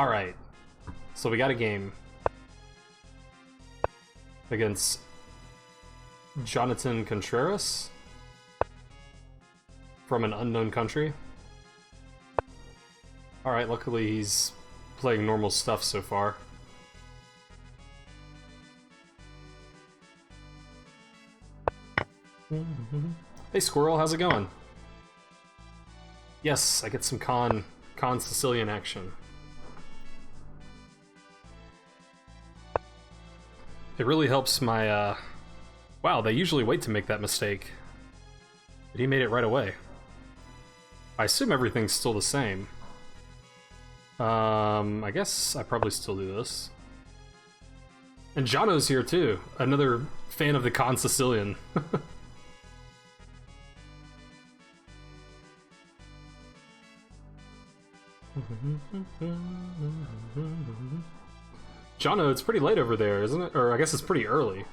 Alright, so we got a game against Jonathan Contreras from an unknown country. Alright, luckily he's playing normal stuff so far. Hey Squirrel, how's it going? Yes, I get some Con Sicilian action. It really helps my, wow, they usually wait to make that mistake. But he made it right away. I assume everything's still the same. I guess I probably still do this. And Jono's here too, another fan of the Con Sicilian. Jono, it's pretty late over there, isn't it? Or I guess it's pretty early.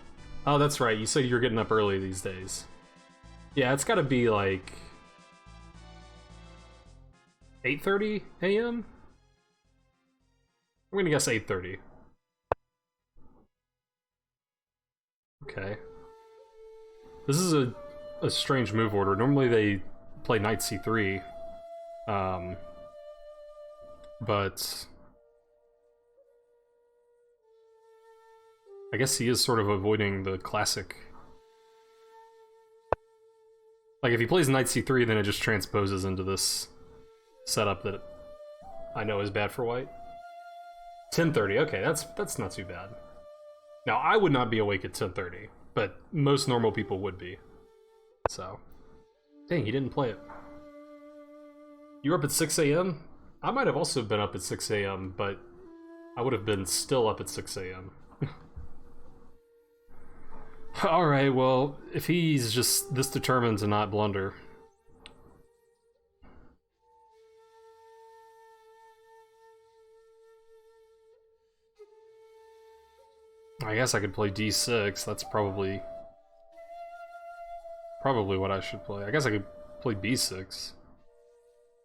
Oh, that's right, you said you're getting up early these days. Yeah, it's gotta be like 8:30 a.m.? I'm gonna guess 8:30. Okay. This is a strange move order. Normally they play knight c3. But I guess he is sort of avoiding the classic. Like, if he plays knight c3, then it just transposes into this setup that I know is bad for white. 10:30, okay, that's not too bad. Now, I would not be awake at 10:30, but most normal people would be. So, dang, he didn't play it. You were up at 6 a.m.? I might have also been up at 6 a.m., but I would have been still up at 6 a.m. Alright, well, if he's just this determined to not blunder. I guess I could play d6, that's probably what I should play. I guess I could play b6.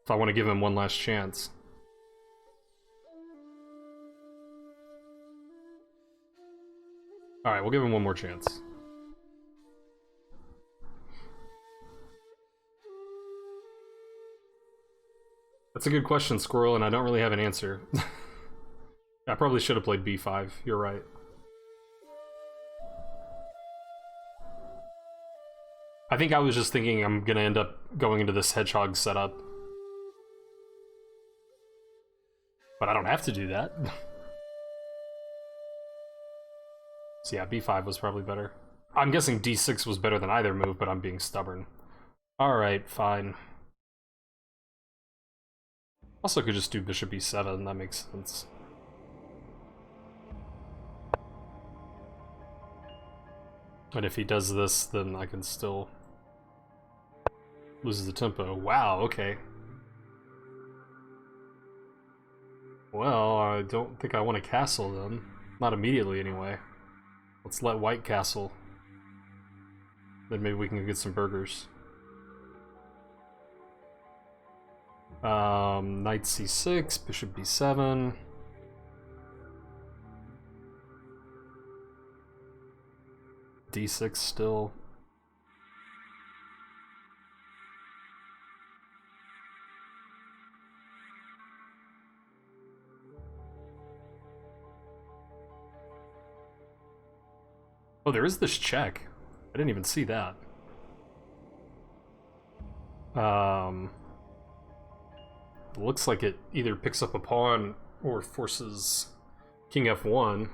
If I want to give him one last chance. Alright, we'll give him one more chance. That's a good question, Squirrel, and I don't really have an answer. I probably should have played b5, you're right. I think I was just thinking I'm gonna end up going into this hedgehog setup. But I don't have to do that. So yeah, b5 was probably better. I'm guessing d6 was better than either move, but I'm being stubborn. Alright, fine. Also could just do bishop e7, that makes sense. And if he does this, then I can still lose the tempo. Wow, okay. Well, I don't think I want to castle then. Not immediately, anyway. Let's let white castle. Then maybe we can get some burgers. Knight c6, bishop b7. d6 still. Oh, there is this check. I didn't even see that. Looks like it either picks up a pawn or forces king f1.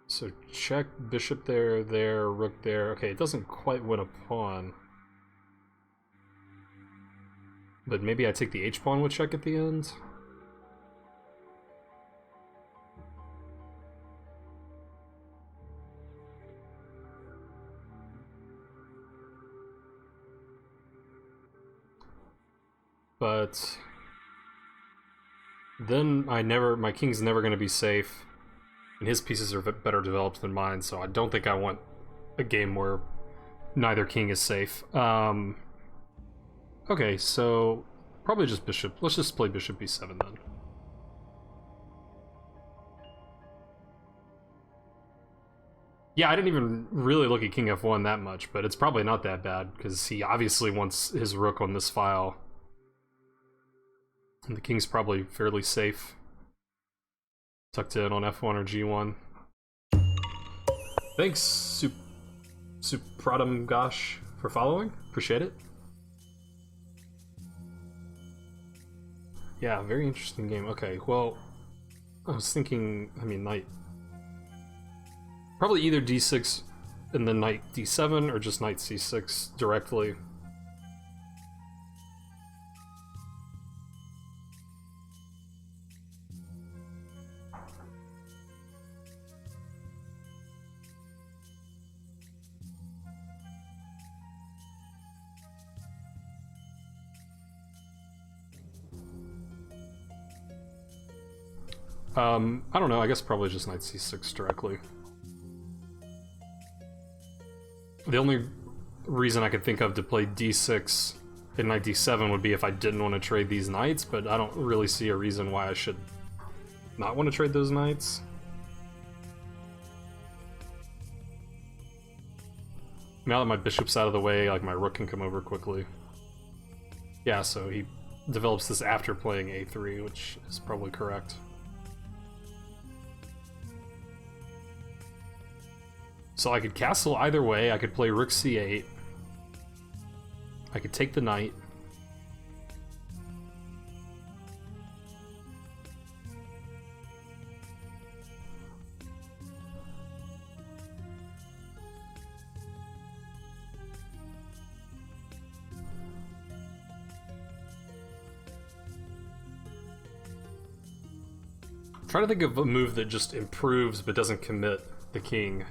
So check, bishop there, rook there. Okay, it doesn't quite win a pawn. But maybe I take the h-pawn with check at the end? But then my king's never going to be safe, and his pieces are better developed than mine, so I don't think I want a game where neither king is safe. Okay, so Probably just bishop. Let's just play bishop b7 then. Yeah, I didn't even really look at king f1 that much, but it's probably not that bad, because he obviously wants his rook on this file. And the king's probably fairly safe. Tucked in on f1 or g1. Thanks, Supratam Gosh, for following. Appreciate it. Yeah, very interesting game. Okay, well, I was thinking, I mean, knight. Probably either d6 and then knight d7, or just knight c6 directly. I don't know, I guess probably just knight c6 directly. The only reason I could think of to play d6 and knight d7 would be if I didn't want to trade these knights, but I don't really see a reason why I should not want to trade those knights. Now that my bishop's out of the way, like, my rook can come over quickly. Yeah, so he develops this after playing a3, which is probably correct. So I could castle either way. I could play rook c8. I could take the knight. I'm trying to think of a move that just improves but doesn't commit the king.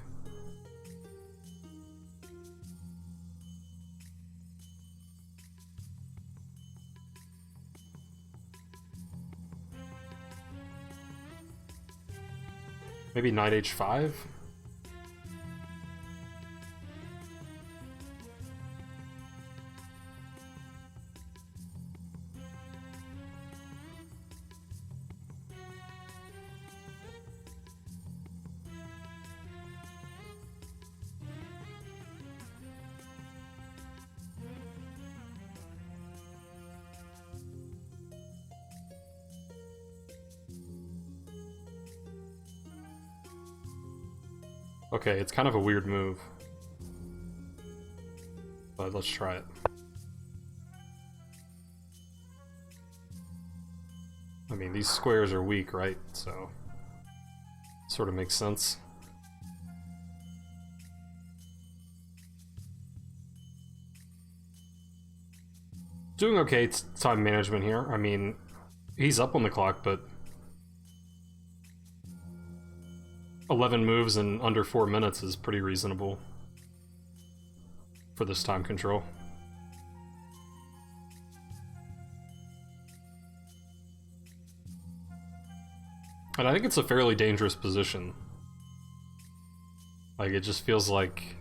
Maybe knight h5? Okay, it's kind of a weird move, but let's try it. I mean, these squares are weak, right? So, sort of makes sense. Doing okay time management here. I mean, he's up on the clock, but 11 moves in under 4 minutes is pretty reasonable for this time control. And I think it's a fairly dangerous position. Like, it just feels like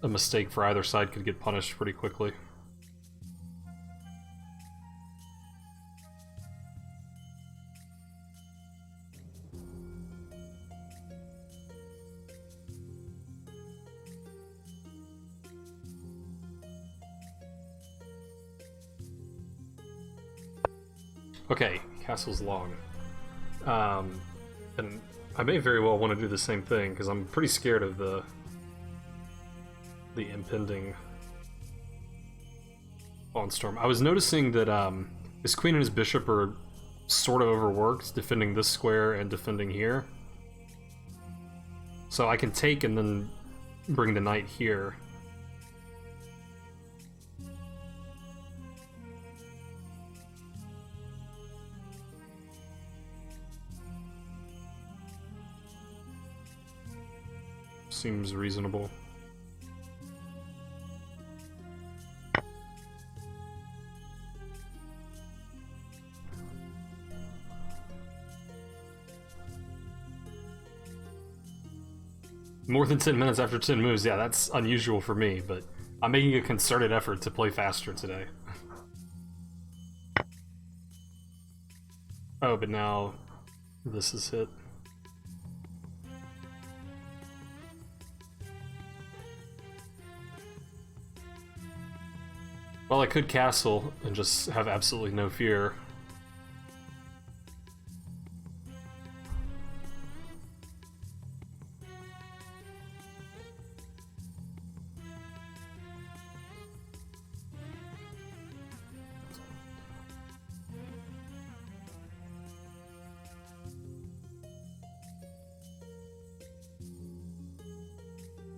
a mistake for either side could get punished pretty quickly. Okay, castle's long. And I may very well want to do the same thing, because I'm pretty scared of the impending Onstorm. I was noticing that his queen and his bishop are sort of overworked, defending this square and defending here. So I can take and then bring the knight here. Seems reasonable. More than 10 minutes after 10 moves, yeah, that's unusual for me, but I'm making a concerted effort to play faster today. Oh, but now this is hit. Well, I could castle and just have absolutely no fear.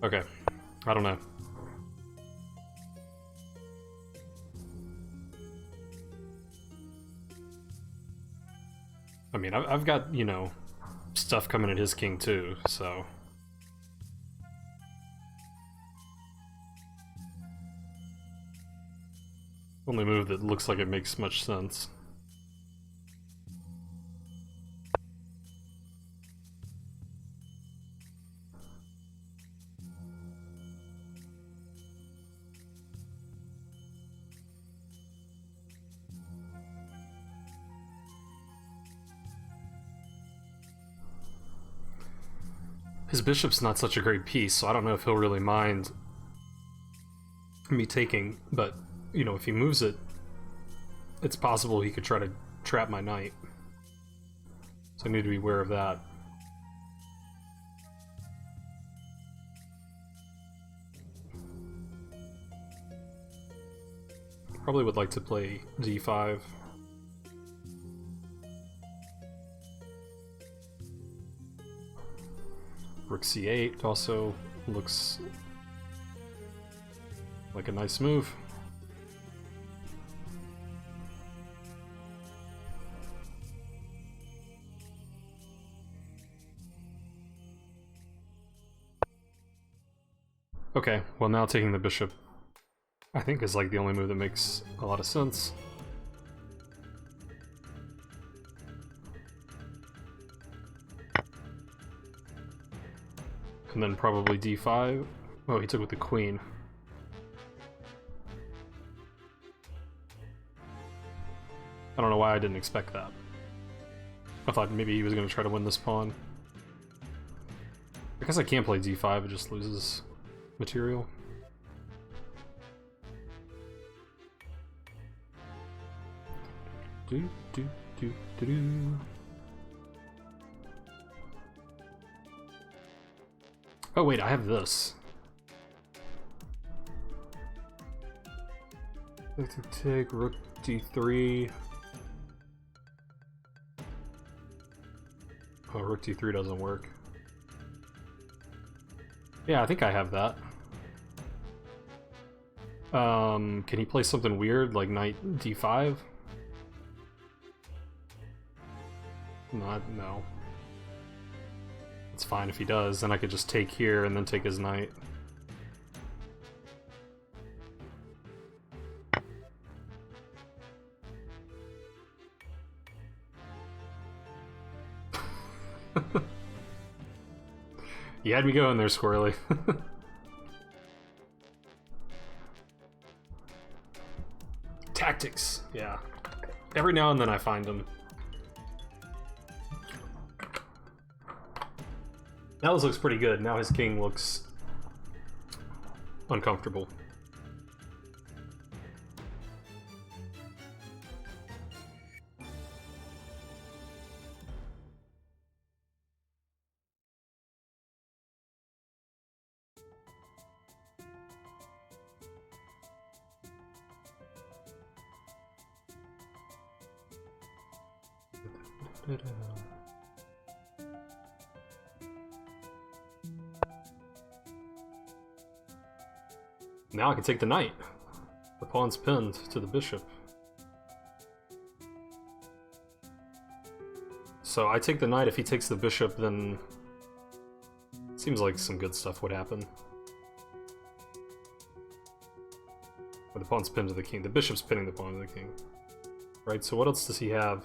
Okay, I don't know. I mean, I've got, you know, stuff coming at his king too, so... Only move that looks like it makes much sense. His bishop's not such a great piece, so I don't know if he'll really mind me taking, but, you know, if he moves it, it's possible he could try to trap my knight. So I need to be aware of that. Probably would like to play d5. Rook c8 also looks like a nice move. Okay, well now taking the bishop I think is like the only move that makes a lot of sense. And then probably d5. Oh, he took with the queen. I don't know why I didn't expect that. I thought maybe he was going to try to win this pawn. I guess I can't play d5, it just loses material. Do, do, do, do, do. Oh wait, I have this. I have to take rook d3. Oh, rook d3 doesn't work. Yeah, I think I have that. Can he play something weird like knight d5? No. It's fine if he does, then I could just take here and then take his knight. You had me going there, Squirrely. Tactics, yeah. Every now and then I find them. Now this looks pretty good. Now his king looks uncomfortable. Now I can take the knight. The pawn's pinned to the bishop. So I take the knight. If he takes the bishop, then seems like some good stuff would happen. Or the pawn's pinned to the king. The bishop's pinning the pawn to the king. Right, so what else does he have?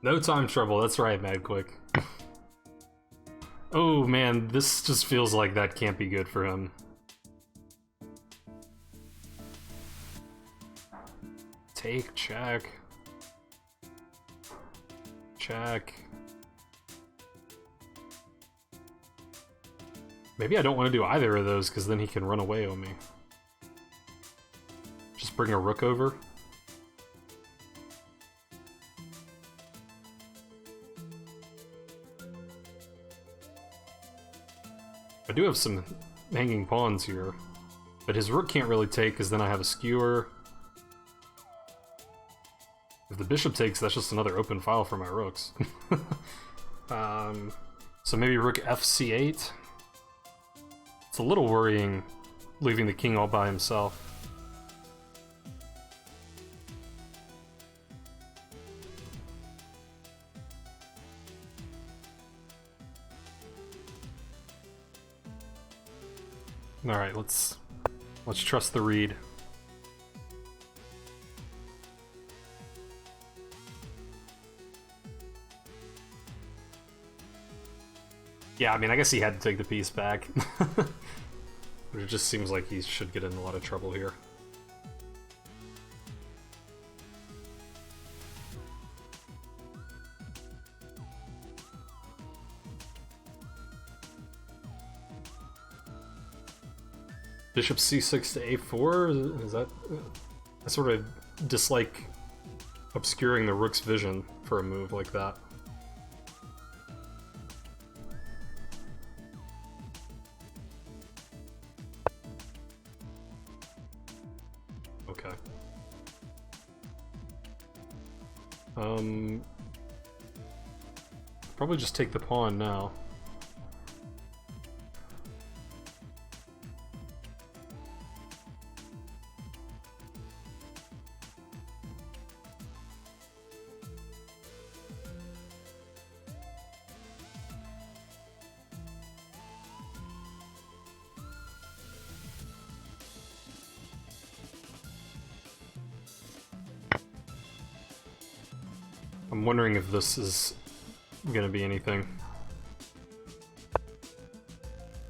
No time trouble, that's right, Mad Quick. Oh man, this just feels like that can't be good for him. Take, check. Check. Maybe I don't want to do either of those, because then he can run away on me. Just bring a rook over. I do have some hanging pawns here, but his rook can't really take, because then I have a skewer. If the bishop takes, that's just another open file for my rooks. So maybe rook fc8. It's a little worrying, leaving the king all by himself. All right, let's trust the read. Yeah, I mean, I guess he had to take the piece back. But it just seems like he should get in a lot of trouble here. Bishop c6 to a4? Is that... I sort of dislike obscuring the rook's vision for a move like that. Okay. Probably just take the pawn now. I'm wondering if this is gonna be anything.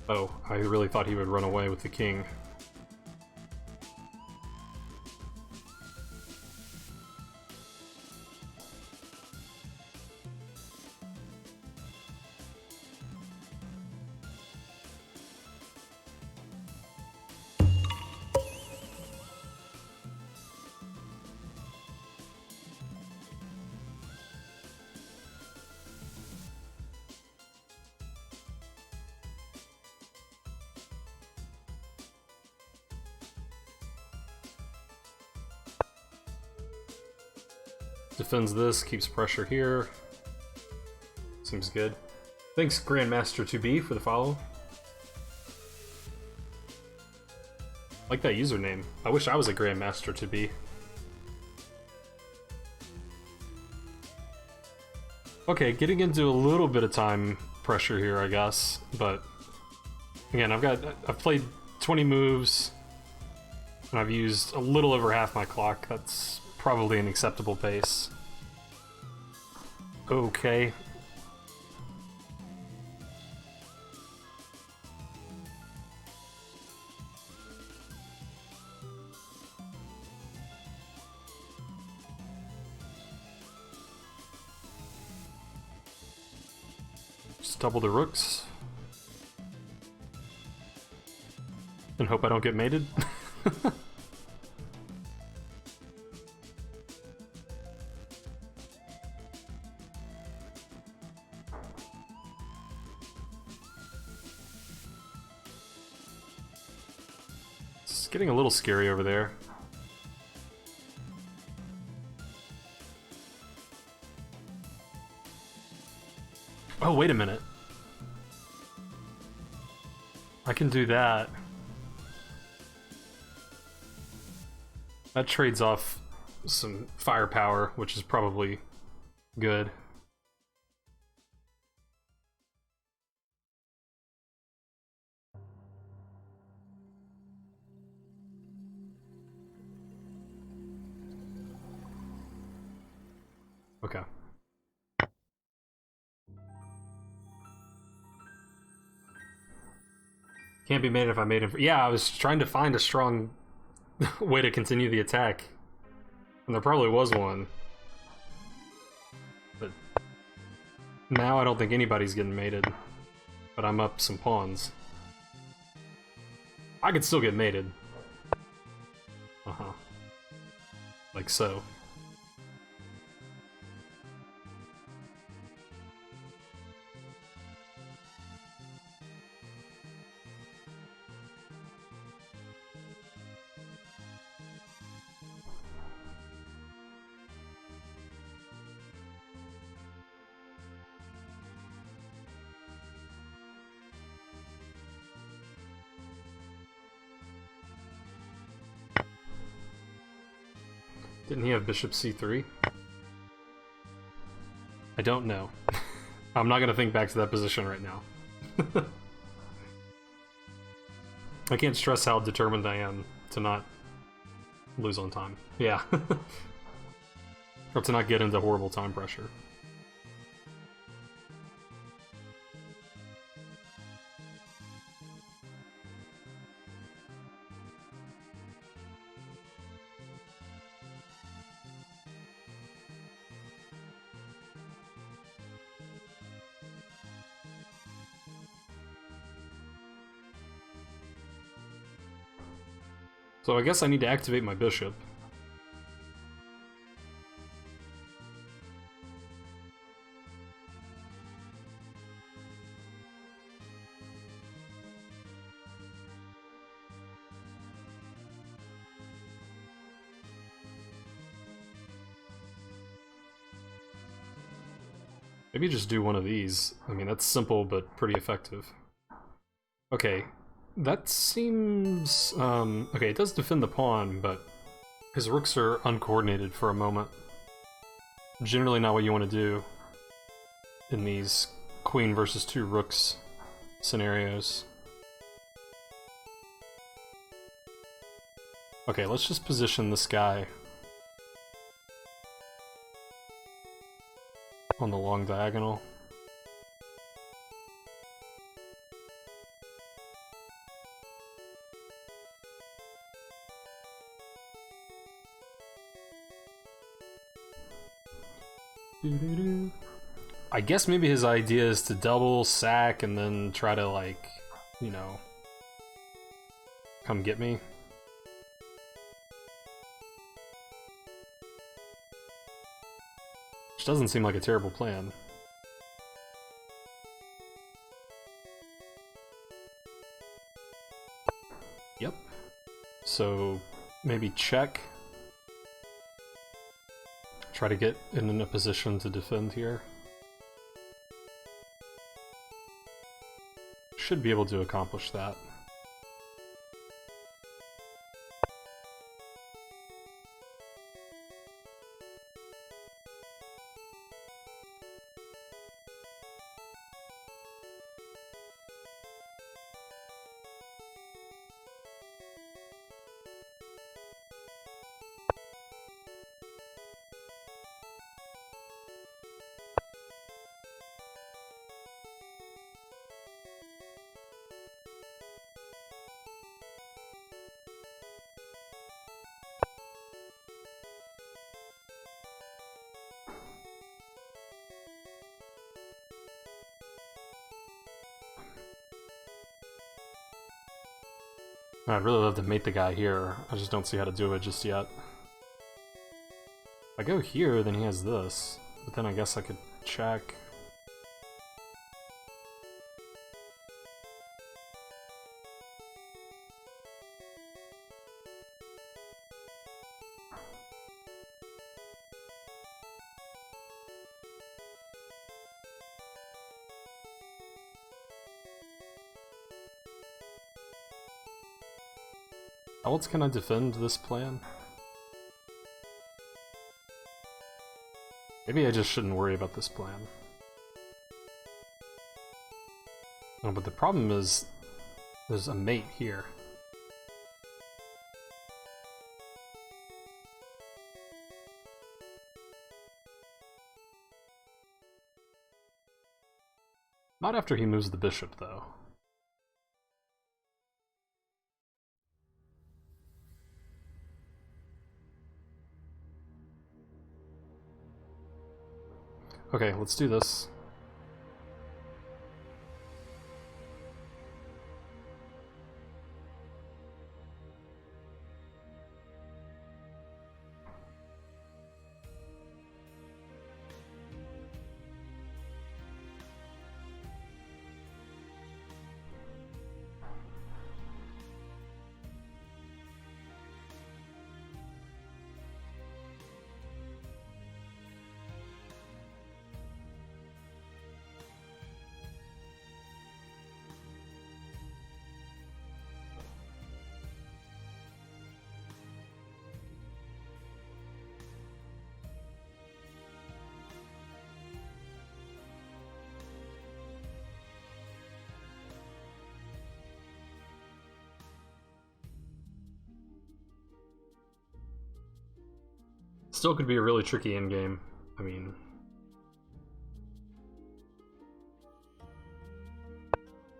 Oh, I really thought he would run away with the king. Defends this, keeps pressure here. Seems good. Thanks, Grandmaster2B, for the follow. Like that username. I wish I was a Grandmaster2B. Okay, getting into a little bit of time pressure here, I guess, but again, I've played 20 moves, and I've used a little over half my clock. That's probably an acceptable pace. Okay. Just double the rooks. And hope I don't get mated. It's getting a little scary over there. Oh, wait a minute. I can do that. That trades off some firepower, which is probably good. Okay. Can't be made if I made him. Yeah, I was trying to find a strong way to continue the attack. And there probably was one. But now I don't think anybody's getting mated. But I'm up some pawns. I could still get mated. Uh-huh. Like so. Didn't he have bishop c3? I don't know. I'm not gonna think back to that position right now. I can't stress how determined I am to not lose on time. Yeah. Or to not get into horrible time pressure. So I guess I need to activate my bishop. Maybe just do one of these. I mean, that's simple but pretty effective. Okay, that seems... okay, it does defend the pawn, but his rooks are uncoordinated for a moment. Generally not what you want to do in these queen versus two rooks scenarios. Okay, let's just position this guy on the long diagonal. I guess maybe his idea is to double sack and then try to, like, you know, come get me. Which doesn't seem like a terrible plan. Yep. So, maybe check. Try to get in a position to defend here. Should be able to accomplish that. I'd really love to mate the guy here, I just don't see how to do it just yet. If I go here, then he has this, but then I guess I could check. How else can I defend this plan? Maybe I just shouldn't worry about this plan. No, but the problem is there's a mate here. Not after he moves the bishop, though. Okay, let's do this. Still could be a really tricky endgame. I mean...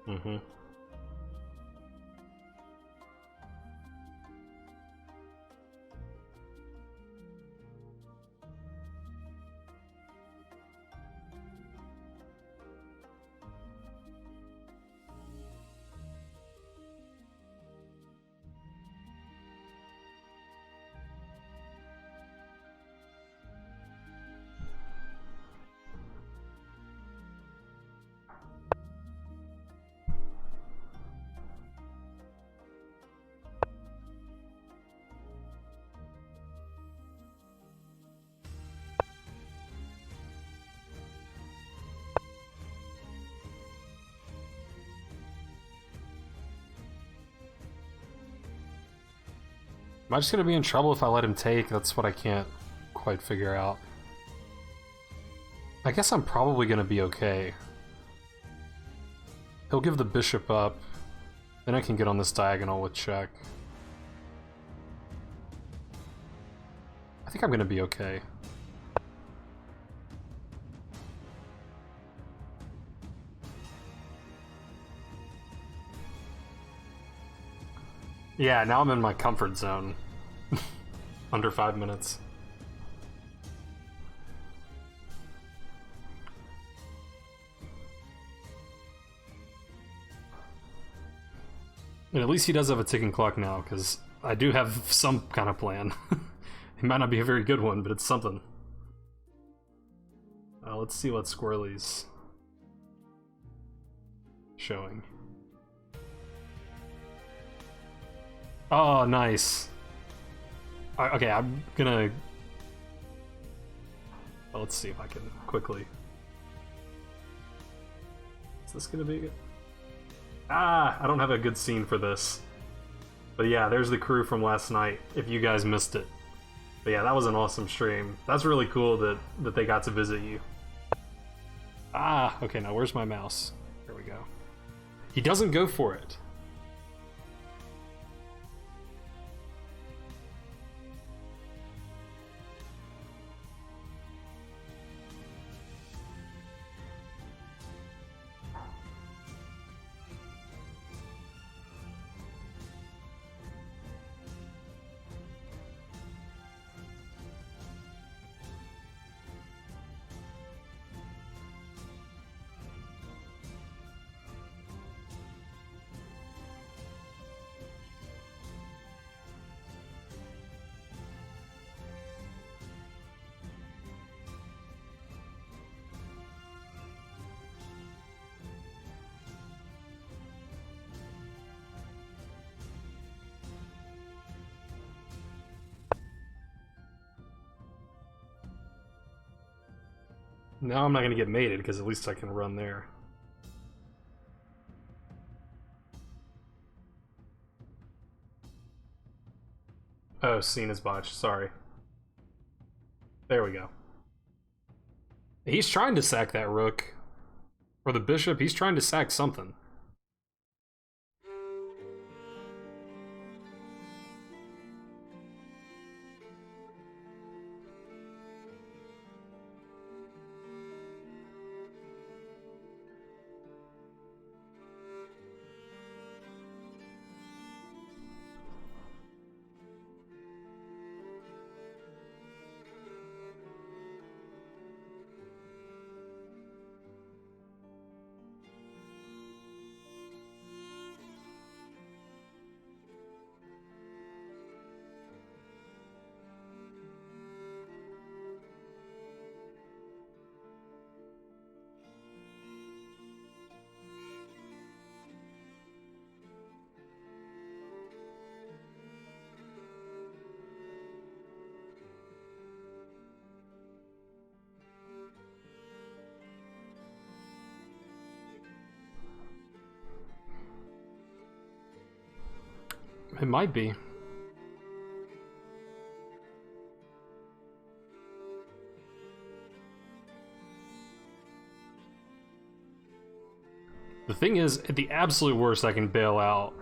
Mm-hmm. Am I just gonna be in trouble if I let him take? That's what I can't quite figure out. I guess I'm probably gonna be okay. He'll give the bishop up, then I can get on this diagonal with check. I think I'm gonna be okay. Yeah, now I'm in my comfort zone. Under 5 minutes. And at least he does have a ticking clock now, because I do have some kind of plan. It might not be a very good one, but it's something. Let's see what Squirrely's showing. Oh, nice. Okay, I'm gonna... Well, let's see if I can quickly... Is this gonna be good? Ah, I don't have a good scene for this. But yeah, there's the crew from last night, if you guys missed it. But yeah, that was an awesome stream. That's really cool that they got to visit you. Ah, okay, now where's my mouse? There we go. He doesn't go for it. Now I'm not gonna get mated, because at least I can run there. Oh, scene is botched, sorry. There we go. He's trying to sack that rook. Or the bishop, he's trying to sack something. It might be. The thing is, at the absolute worst, I can bail out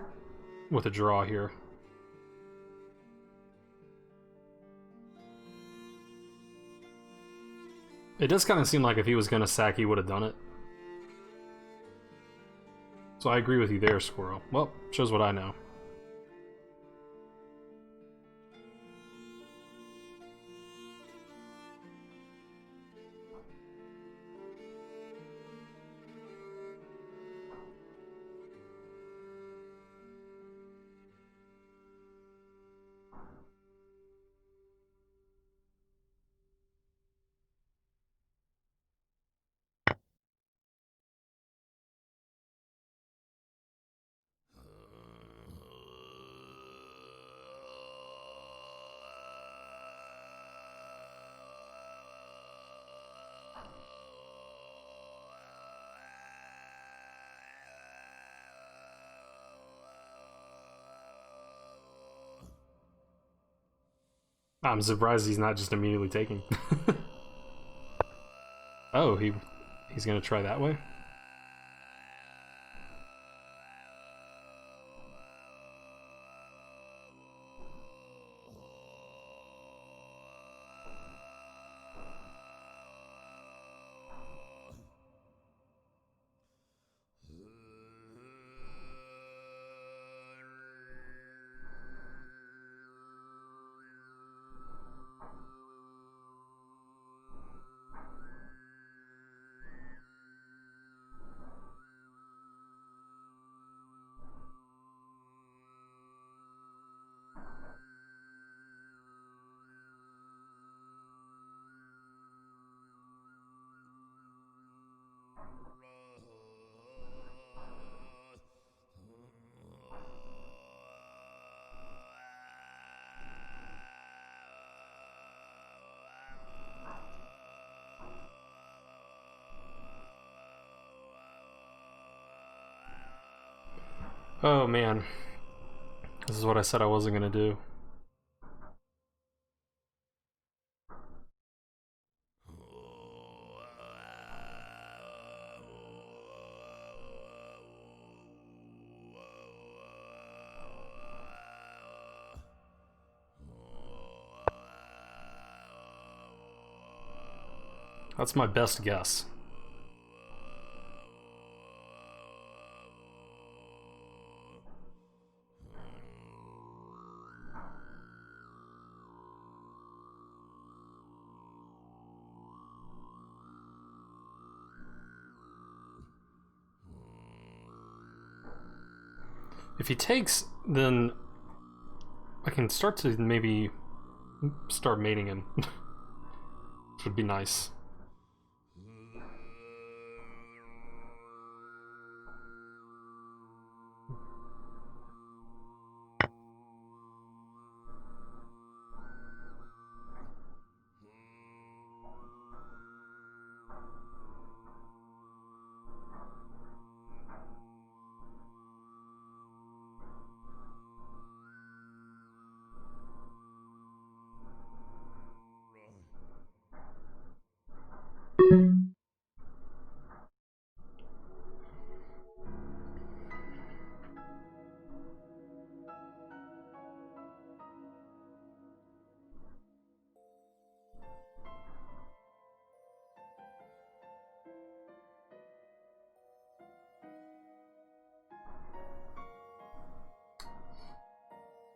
with a draw here. It does kind of seem like if he was going to sack, he would have done it. So I agree with you there, Squirrel. Well, shows what I know. I'm surprised he's not just immediately taking. Oh, he's gonna try that way? Oh man. This is what I said I wasn't gonna do. That's my best guess. If he takes, then I can start to maybe start mating him. Which would be nice.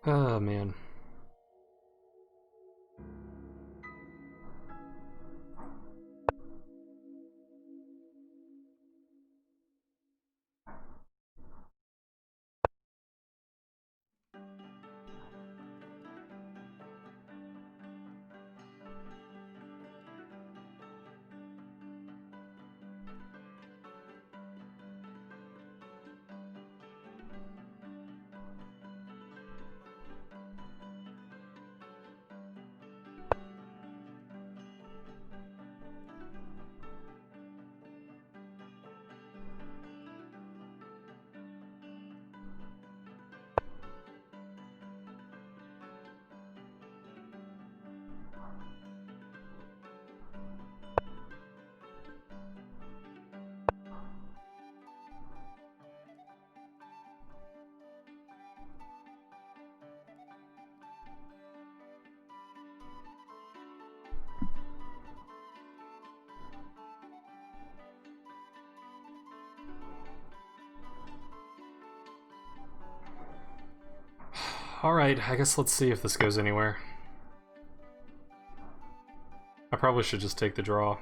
Oh man. Alright, I guess let's see if this goes anywhere. I probably should just take the draw.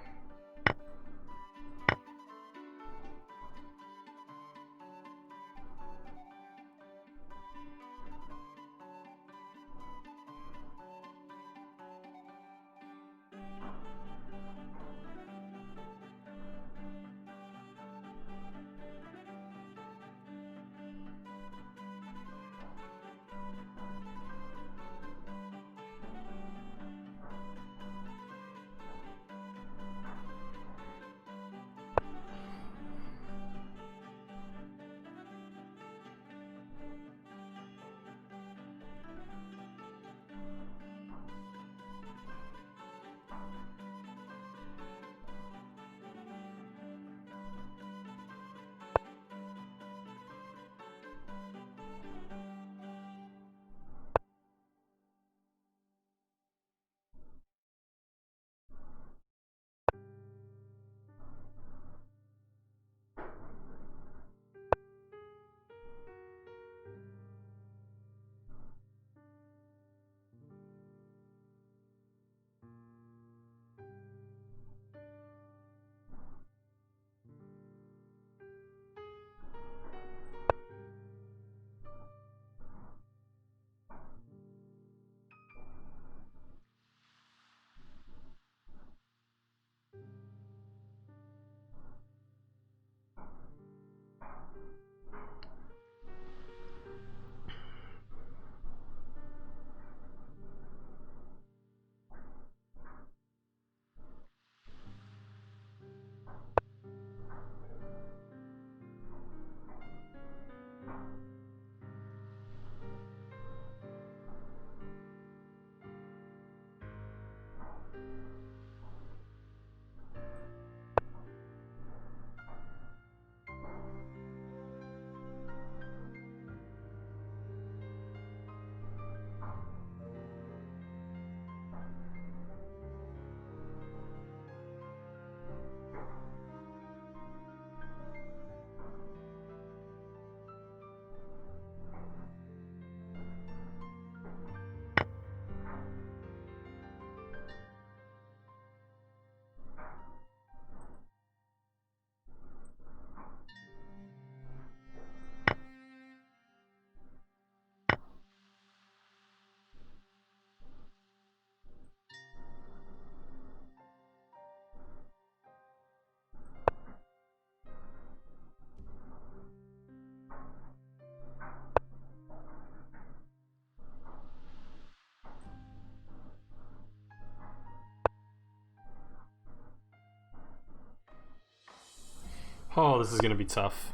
Oh, this is gonna be tough.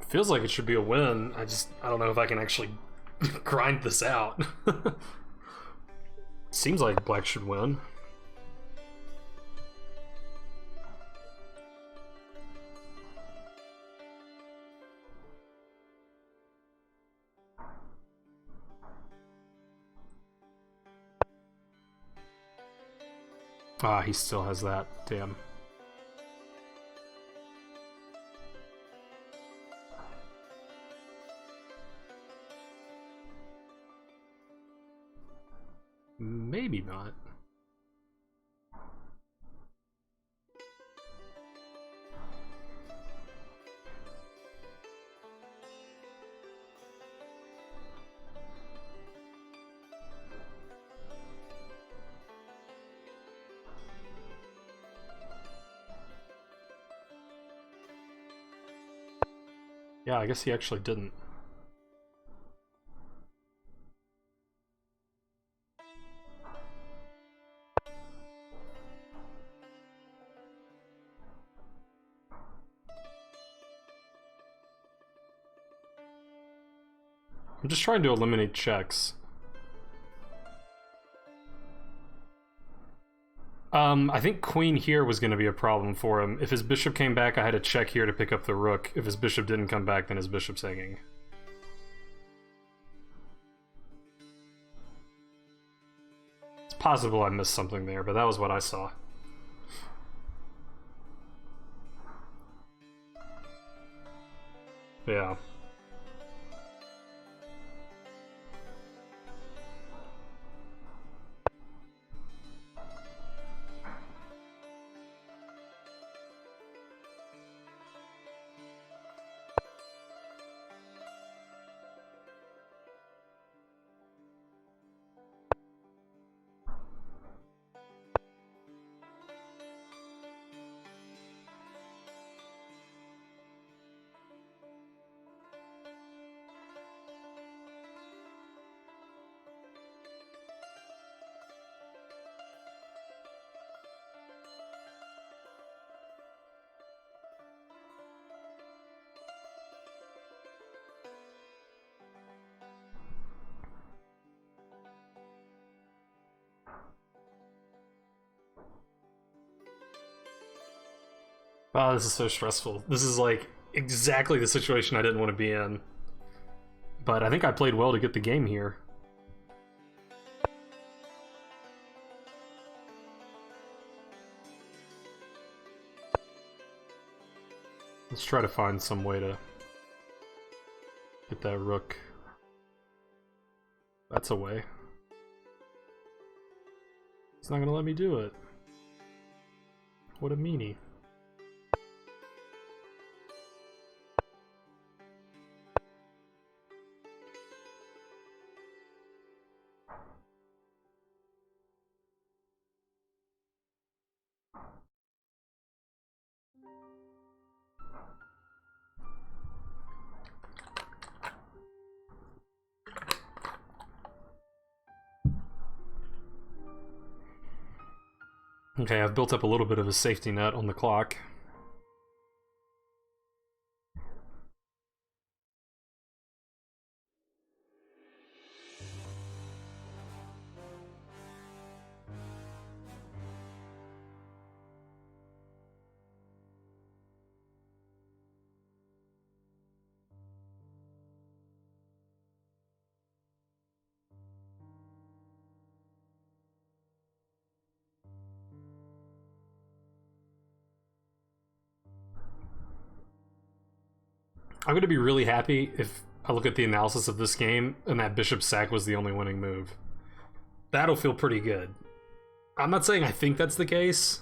Feels like it should be a win. I don't know if I can actually grind this out. Seems like black should win. Ah, he still has that. Damn. Maybe not. Yeah, I guess he actually didn't. I'm just trying to eliminate checks. I think queen here was going to be a problem for him. If his bishop came back, I had to check here to pick up the rook. If his bishop didn't come back, then his bishop's hanging. It's possible I missed something there, but that was what I saw. Yeah. Oh, this is so stressful. This is like exactly the situation I didn't want to be in. But I think I played well to get the game here. Let's try to find some way to get that rook. That's a way. He's not gonna let me do it. What a meanie. Okay, I've built up a little bit of a safety net on the clock. I'm going to be really happy if I look at the analysis of this game and that bishop sack was the only winning move. That'll feel pretty good. I'm not saying I think that's the case,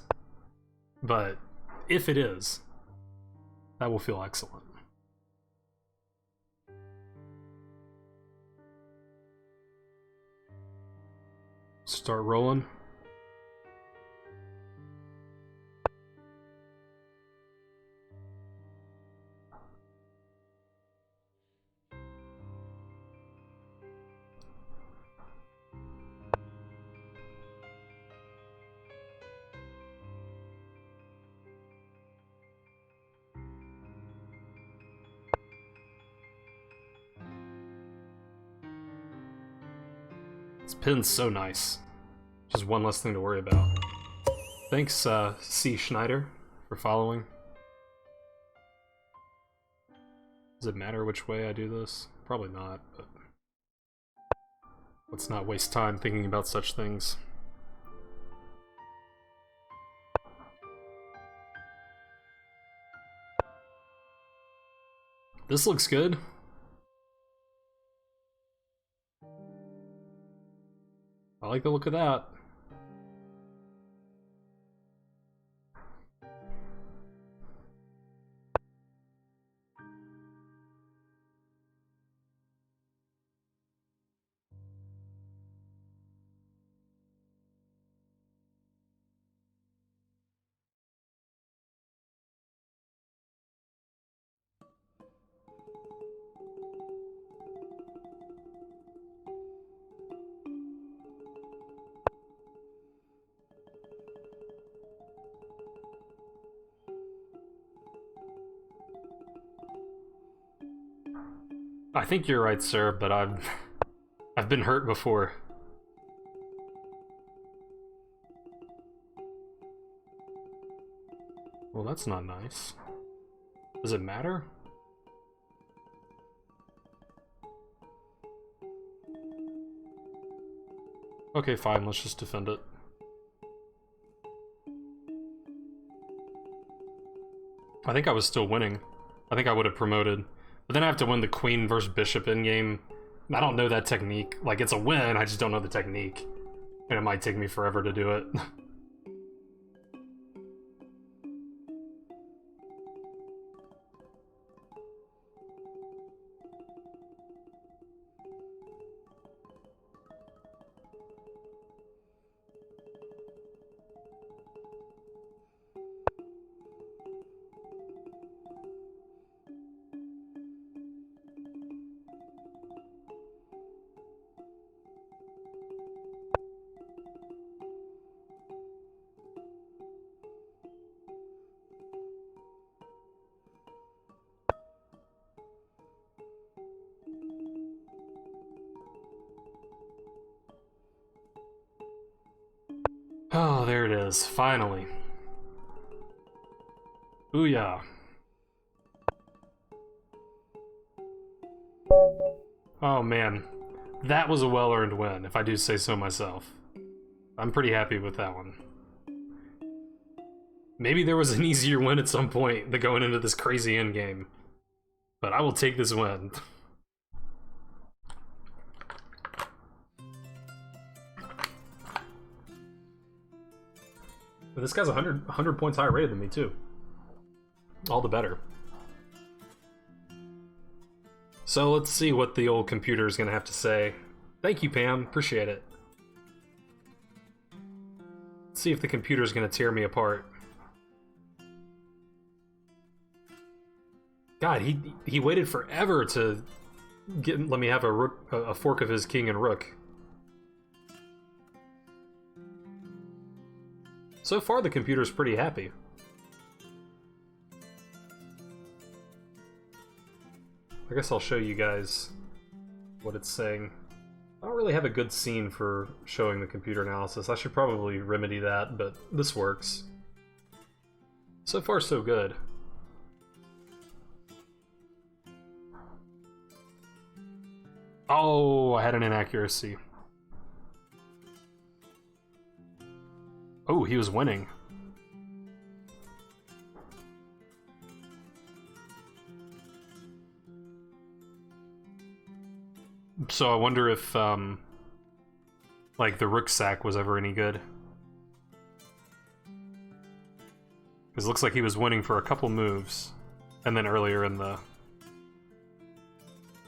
but if it is, that will feel excellent. Start rolling. This pin's so nice. Just one less thing to worry about. Thanks, C. Schneider, for following. Does it matter which way I do this? Probably not, but let's not waste time thinking about such things. This looks good. I like the look of that. I think you're right, sir, but I've been hurt before. Well, that's not nice. Does it matter? Okay, fine, let's just defend it. I think I was still winning. I think I would have promoted. But then I have to win the queen versus bishop in-game. I don't know that technique. Like, it's a win, I just don't know the technique. And it might take me forever to do it. Oh, there it is, finally. Booyah. Oh man, that was a well-earned win, if I do say so myself. I'm pretty happy with that one. Maybe there was an easier win at some point than going into this crazy endgame. But I will take this win. But this guy's 100 points higher rated than me, too. All the better. So let's see what the old computer is going to have to say. Thank you, Pam. Appreciate it. Let's see if the computer is going to tear me apart. God, he waited forever to let me have a fork of his king and rook. So far, the computer's pretty happy. I guess I'll show you guys what it's saying. I don't really have a good scene for showing the computer analysis. I should probably remedy that, but this works. So far, so good. Oh, I had an inaccuracy. Oh, he was winning. So I wonder if, like, the rook sack was ever any good. Because it looks like he was winning for a couple moves. And then earlier in the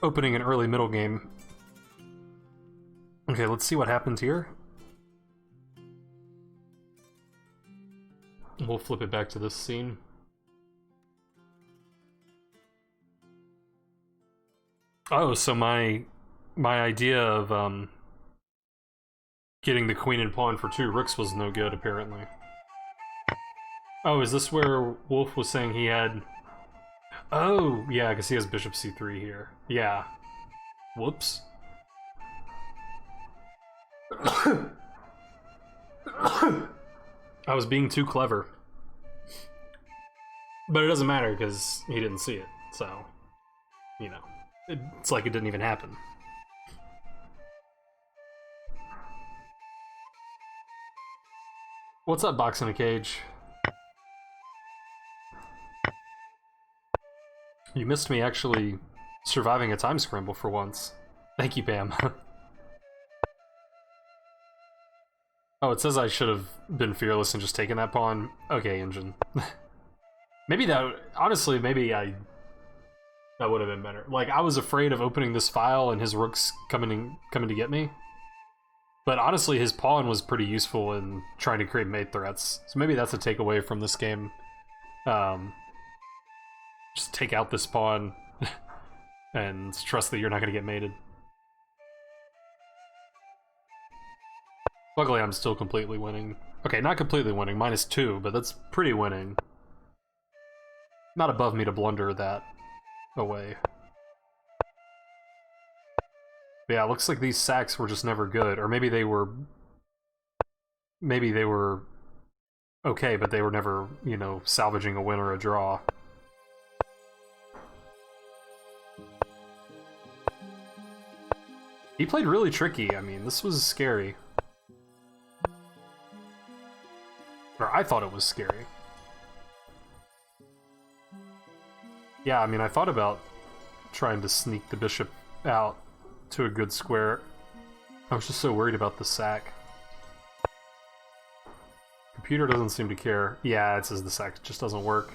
opening and early middle game. Okay, let's see what happens here. We'll flip it back to this scene. Oh, so my idea of getting the queen and pawn for 2 rooks was no good, apparently. Oh, is this where Wolf was saying he had... Oh, yeah, because he has bishop c3 here. Yeah. Whoops. I was being too clever. But it doesn't matter, because he didn't see it, so... You know. It's like it didn't even happen. What's up, Box in a Cage? You missed me actually surviving a time scramble for once. Thank you, Pam. Oh, it says I should have been fearless and just taken that pawn. Okay, Engine. Maybe that... Honestly, maybe that would have been better. Like, I was afraid of opening this file and his rooks coming to get me. But honestly, his pawn was pretty useful in trying to create mate threats. So maybe that's a takeaway from this game. Just take out this pawn and trust that you're not going to get mated. Luckily, I'm still completely winning. Okay, not completely winning, -2, but that's pretty winning. Not above me to blunder that away. But yeah, it looks like these sacks were just never good, or maybe they were okay, but they were never, you know, salvaging a win or a draw. He played really tricky. I mean, this was scary. Or I thought it was scary. Yeah, I mean, I thought about trying to sneak the bishop out to a good square. I was just so worried about the sack. Computer doesn't seem to care. Yeah, it says the sack just doesn't work.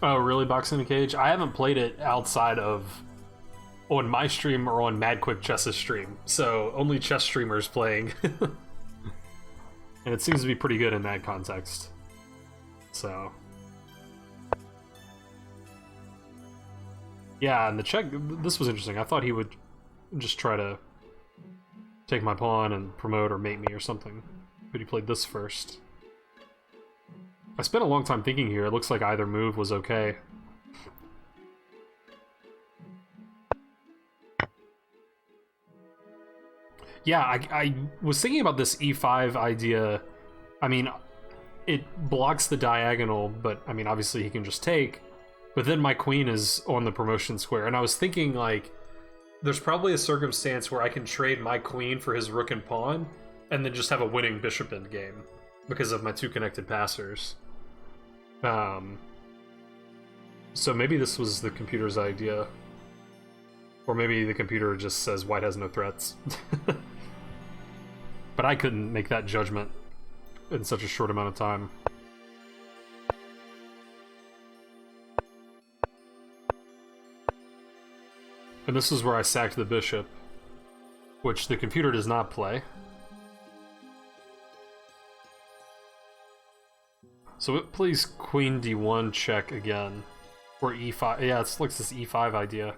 Oh, really, Boxing in a Cage? I haven't played it outside of on my stream or on Mad Quick Chess's stream, so only chess streamers playing. And it seems to be pretty good in that context. So... yeah, and the check, this was interesting. I thought he would just try to take my pawn and promote or mate me or something, but he played this first. I spent a long time thinking here. It looks like either move was okay. Yeah, I was thinking about this e5 idea. I mean, it blocks the diagonal, but I mean, obviously he can just take. But then my queen is on the promotion square, and I was thinking, like, there's probably a circumstance where I can trade my queen for his rook and pawn, and then just have a winning bishop endgame because of my two connected passers. So maybe this was the computer's idea. Or maybe the computer just says white has no threats. But I couldn't make that judgment in such a short amount of time. And this is where I sacked the bishop, which the computer does not play. So it plays queen d1 check again, or e5. Yeah, it's like this e5 idea.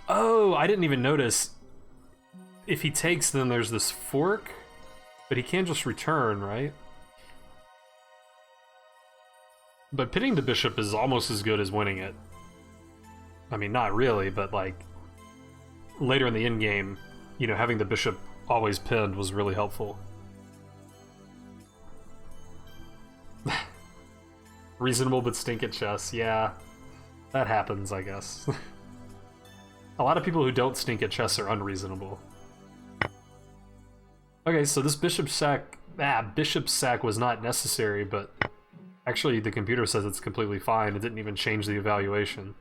Oh, I didn't even notice. If he takes, then there's this fork, but he can't just return, right? But pitting the bishop is almost as good as winning it. I mean, not really, but like later in the endgame, you know, having the bishop always pinned was really helpful. Reasonable but stink at chess, yeah. That happens, I guess. A lot of people who don't stink at chess are unreasonable. Okay, so this bishop sack was not necessary, but actually the computer says it's completely fine. It didn't even change the evaluation.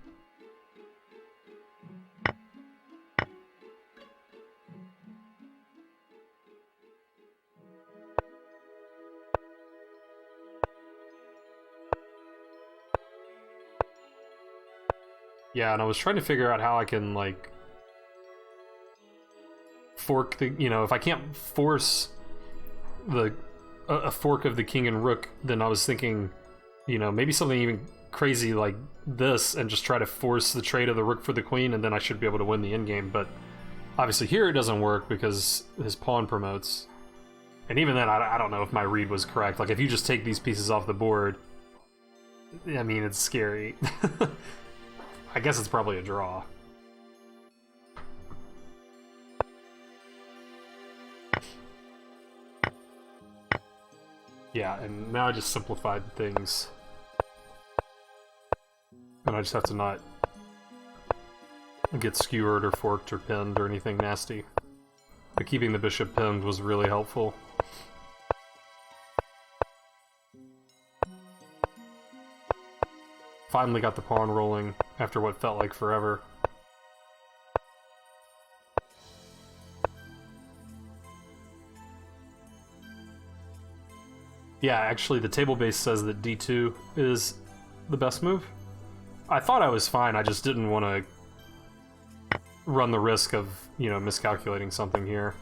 Yeah, and I was trying to figure out how I can, like, fork the, you know, if I can't force a fork of the king and rook, then I was thinking, you know, maybe something even crazy like this and just try to force the trade of the rook for the queen, and then I should be able to win the endgame. But obviously here it doesn't work because his pawn promotes. And even then, I don't know if my read was correct. Like, if you just take these pieces off the board, I mean, it's scary. I guess it's probably a draw. Yeah, and now I just simplified things. And I just have to not get skewered or forked or pinned or anything nasty. But keeping the bishop pinned was really helpful. Finally got the pawn rolling after what felt like forever. Yeah, actually the table base says that d2 is the best move. I thought I was fine, I just didn't want to run the risk of, you know, miscalculating something here.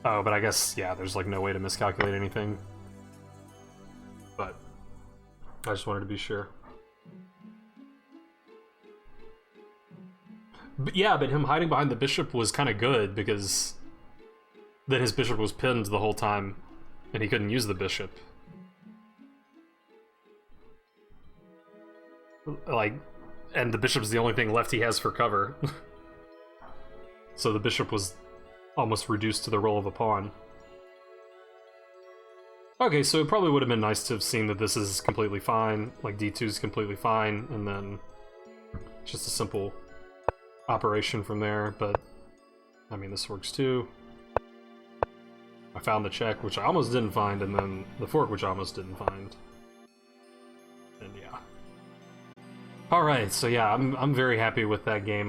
Oh, but I guess, yeah, there's like no way to miscalculate anything. But I just wanted to be sure. But yeah, but him hiding behind the bishop was kind of good, because then his bishop was pinned the whole time, and he couldn't use the bishop. Like, and the bishop's the only thing left he has for cover. So the bishop was almost reduced to the role of a pawn. Okay, so it probably would have been nice to have seen that this is completely fine, like d2 is completely fine, and then just a simple operation from there, but I mean, this works too. I found the check, which I almost didn't find, and then the fork, which I almost didn't find. And yeah. Alright, so yeah, I'm very happy with that game.